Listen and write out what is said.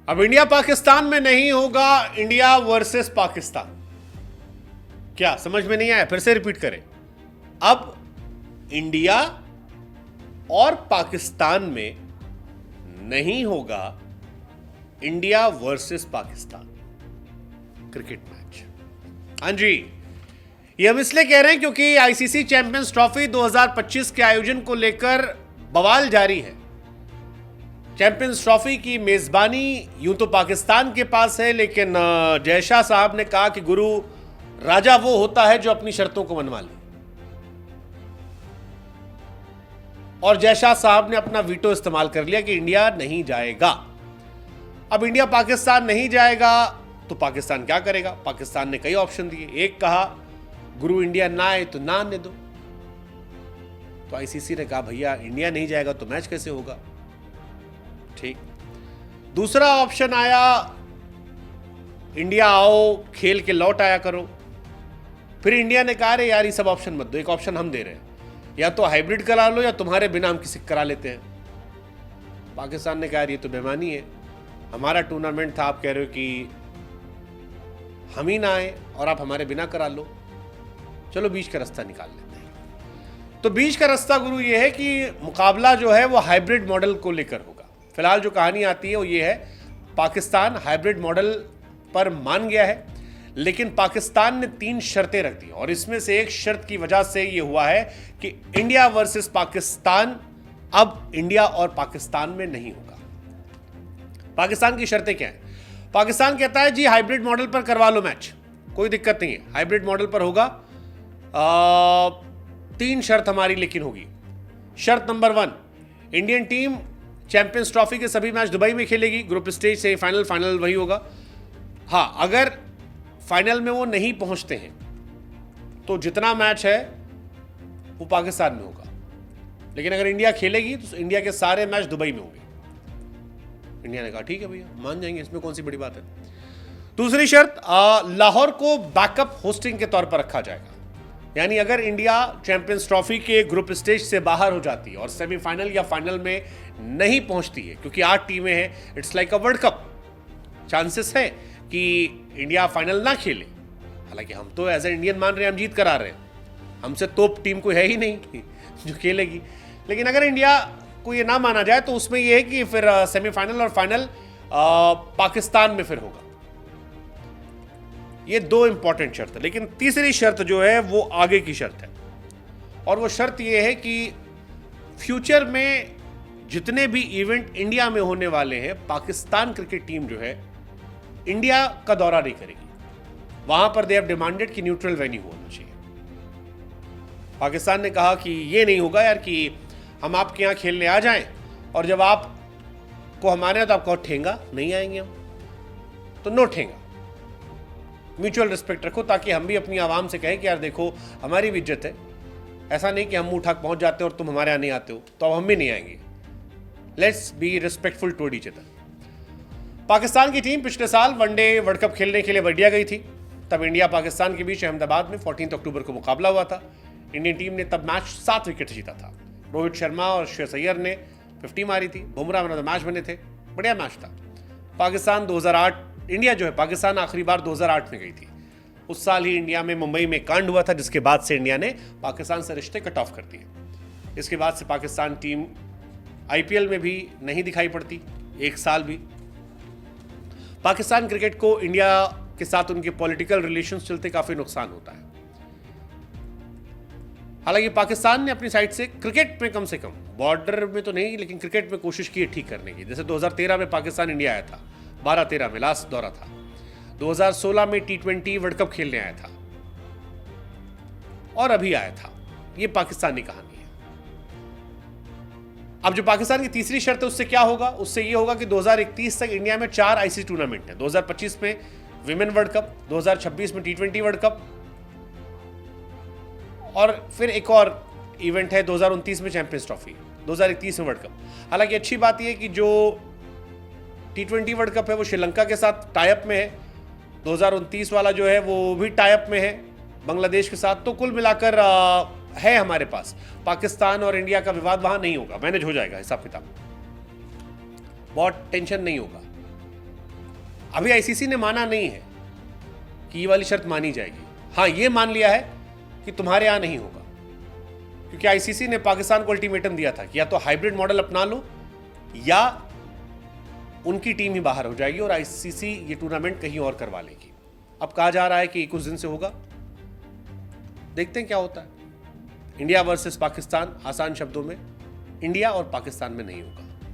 अब इंडिया पाकिस्तान में नहीं होगा इंडिया वर्सेस पाकिस्तान। क्या समझ में नहीं आया? फिर से रिपीट करें। अब इंडिया और पाकिस्तान में नहीं होगा India versus Pakistan cricket match. हाँ जी, ये हम इसलिए कह रहे हैं क्योंकि आईसीसी चैंपियंस ट्रॉफी 2025 के आयोजन को लेकर बवाल जारी है। चैंपियंस ट्रॉफी की मेजबानी यूं तो पाकिस्तान के पास है, लेकिन जय शाह साहब ने कहा कि गुरु राजा वो होता है जो अपनी शर्तों को मनवा ले, और जय शाह साहब ने अपना वीटो इस्तेमाल कर लिया कि इंडिया नहीं जाएगा। अब इंडिया पाकिस्तान नहीं जाएगा तो पाकिस्तान क्या करेगा? पाकिस्तान ने कई ऑप्शन दिए। एक कहा गुरु इंडिया ना आए तो ना आने दो, तो आईसीसी ने कहा भैया इंडिया नहीं जाएगा तो मैच कैसे होगा? ठीक। दूसरा ऑप्शन आया इंडिया आओ खेल के लौट आया करो। फिर इंडिया ने कहा अरे यार ये सब ऑप्शन मत दो, एक ऑप्शन हम दे रहे हैं, या तो हाइब्रिड करा लो या तुम्हारे बिना हम किसी करा लेते हैं। पाकिस्तान ने कहा ये तो बेईमानी है, हमारा टूर्नामेंट था, आप कह रहे हो कि हम ही ना आए और आप हमारे बिना करा लो, चलो बीच का रास्ता निकाल लेते हैं। तो बीच का रास्ता गुरु ये है कि मुकाबला जो है वो हाइब्रिड मॉडल को लेकर होगा। फिलहाल जो कहानी आती है वो ये है, पाकिस्तान हाइब्रिड मॉडल पर मान गया है, लेकिन पाकिस्तान ने 3 शर्तें रख दी, और इसमें से एक शर्त की वजह से ये हुआ है कि इंडिया वर्सेस पाकिस्तान अब इंडिया और पाकिस्तान में नहीं होगा। पाकिस्तान की शर्तें क्या है? पाकिस्तान कहता है जी हाइब्रिड मॉडल पर करवा लो मैच, कोई दिक्कत नहीं है, हाइब्रिड मॉडल पर होगा। 3 शर्त हमारी लेकिन होगी। शर्त number 1, Indian team champions trophy के सभी मैच दुबई में खेलेगी, ग्रुप स्टेज से फाइनल, फाइनल वही होगा। हाँ, अगर फाइनल में वो नहीं पहुंचते हैं तो जितना मैच है वो पाकिस्तान में होगा, लेकिन अगर इंडिया खेलेगी तो इंडिया के सारे मैच दुबई में होंगे। इंडिया ने कहा ठीक है भैया, मान जाएंगे, इसमें कौन सी बड़ी बात है। दूसरी शर्त, लाहौर को बैकअप होस्टिंग के तौर पर रखा जाएगा, यानी अगर इंडिया चैंपियंस ट्रॉफी के ग्रुप स्टेज से बाहर हो जाती है और सेमीफाइनल या फाइनल में नहीं पहुंचती है, क्योंकि 8 टीमें हैं, it's like a world cup, chances है कि इंडिया फाइनल ना खेले। हालांकि हम तो एज ए इंडियन मान रहे हैं, हम जीत करा रहे हैं, हमसे टॉप टीम कोई है ही नहीं जो खेलेगी। लेकिन अगर इंडिया को ये ना माना जाए तो उसमें ये है कि फिर सेमीफाइनल और फाइनल पाकिस्तान में फिर होगा। ये 2 इंपॉर्टेंट शर्त है। लेकिन तीसरी शर्त जो है वो आगे की शर्त है, और वो शर्त ये है कि फ्यूचर में जितने भी इवेंट इंडिया में होने वाले हैं, पाकिस्तान क्रिकेट टीम जो है इंडिया का दौरा नहीं करेगी। वहां पर दे हैव डिमांडेड कि न्यूट्रल वेन्यू होना चाहिए। पाकिस्तान ने कहा कि ये नहीं होगा यार कि हम आपके यहां खेलने आ जाएं और जब आप को हमारे यहाँ तो आपको ठेंगा नहीं आएंगे हम, तो नो ठेंगा, म्यूचुअल रिस्पेक्ट रखो, ताकि हम भी अपनी आवाम से कहें कि यार देखो हमारी भी इज्जत है, ऐसा नहीं कि हम मुंह ठाक पहुंच जाते हो और तुम हमारे यहाँ नहीं आते हो तो अब हम भी नहीं आएंगे। Let's be respectful to each other. Pakistan की टीम पिछले साल वनडे वर्ल्ड कप खेलने के लिए इंडिया गई थी। तब इंडिया पाकिस्तान के बीच अहमदाबाद में 14 अक्टूबर को मुकाबला हुआ था। इंडियन टीम ने तब मैच 7 विकेट जीता था। रोहित शर्मा और श्रेयस अय्यर ने 50 मारी थी, Bumrah man of the match बने थे, बढ़िया मैच था। पाकिस्तान 2008, इंडिया जो है पाकिस्तान आखिरी बार 2008 में गई थी। उस साल ही इंडिया में मुंबई में कांड हुआ था, जिसके बाद से इंडिया ने पाकिस्तान से रिश्ते कट ऑफ कर दिए। इसके बाद से पाकिस्तान टीम आईपीएल में भी नहीं दिखाई पड़ती, 1 साल भी। पाकिस्तान क्रिकेट को इंडिया के साथ उनके पॉलिटिकल रिलेशंस चलते काफी नुकसान होता है। हालांकि पाकिस्तान ने अपनी साइड से क्रिकेट में कम से कम, बॉर्डर में तो नहीं लेकिन क्रिकेट में कोशिश की है ठीक करने की। जैसे 2013 में पाकिस्तान इंडिया आया था, 12-13 में लास्ट दौरा था। 2016 में T20 वर्ल्ड कप खेलने आया था और अभी आया था। ये पाकिस्तानी कहानी है। अब जो पाकिस्तान की तीसरी शर्त है उससे क्या होगा? उससे ये होगा कि 2031 तक इंडिया में 4 आईसीसी टूर्नामेंट है। 2025 में विमेन वर्ल्ड कप, 2026 में T20 वर्ल्ड कप, और फिर एक और इवेंट है 2029 में चैंपियंस ट्रॉफी, 2031 में वर्ल्ड कप। हालांकि अच्छी बात यह है कि जो T20 वर्ल्ड कप है वो श्रीलंका के साथ टाइप में है, 2029 वाला जो है वो भी टाइप में है बांग्लादेश के साथ। तो कुल मिलाकर है हमारे पास। पाकिस्तान और इंडिया का विवाद वहां नहीं होगा, मैनेज हो जाएगा, हिसाब किताब, बहुत टेंशन नहीं होगा। अभी आईसीसी ने माना नहीं है कि ये वाली शर्त मानी जाएगी। हाँ, ये मान लिया है कि तुम्हारे यहां नहीं होगा, क्योंकि आईसीसी ने पाकिस्तान को अल्टीमेटम दिया था कि या तो हाइब्रिड मॉडल अपना लो या उनकी टीम ही बाहर हो जाएगी और आईसीसी ये टूर्नामेंट कहीं और करवा लेगी। अब कहा जा रहा है कि कुछ दिन से होगा, देखते हैं क्या होता है। इंडिया वर्सेस पाकिस्तान, आसान शब्दों में, इंडिया और पाकिस्तान में नहीं होगा।